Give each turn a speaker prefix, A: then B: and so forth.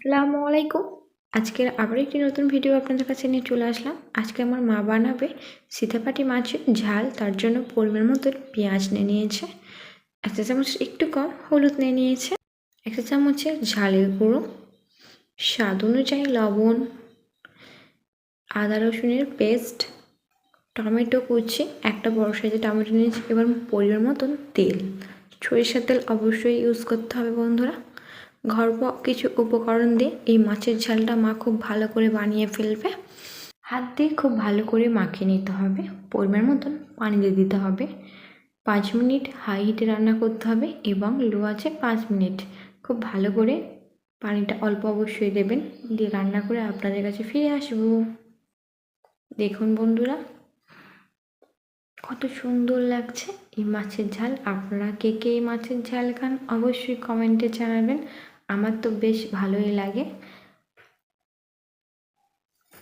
A: আসসালামু আলাইকুম। আজকের আবার একটি নতুন ভিডিও আপনাদের কাছে নিয়ে চলে আসলাম। আজকে আমার মা বানাবে সীতাপাটি মাছের ঝাল। তার জন্য পরিমাণ মতো পেঁয়াজ নিয়ে নিয়েছে, 1 চা চামচ একটু কম হলুদ নিয়ে নিয়েছে, 1 চা চামচের ঝালের গুঁড়ো, স্বাদ অনুযায়ী লবণ, আদা রসুনের পেস্ট, টমেটো কুচি, একটা বড় সাইজের টমেটো নিয়েছি। এবার পরিমাণ মতন তেল, সরিষার তেল অবশ্যই ইউজ করতে হবে বন্ধুরা। ঘরোয়া কিছু উপকরণ দিয়ে এই মাছের ঝালটা মা খুব ভালো করে বানিয়ে ফেলবে। হাত দিয়ে খুব ভালো করে মাখিয়ে নিতে হবে। পরিমাণ মতন পানি দিয়ে দিতে হবে। 5 মিনিট হাই হিটে রান্না করতে হবে এবং লো আঁচে 5 মিনিট খুব ভালো করে পানিটা অল্প অবশ্যই দেবেন, দিয়ে রান্না করে আপনাদের কাছে ফিরে আসবো। দেখুন বন্ধুরা কত সুন্দর লাগছে এই মাছের ঝাল। আপনারা কে এই মাছের ঝাল খান অবশ্যই কমেন্টে জানাবেন। আমার তো বেশ ভালোই লাগে।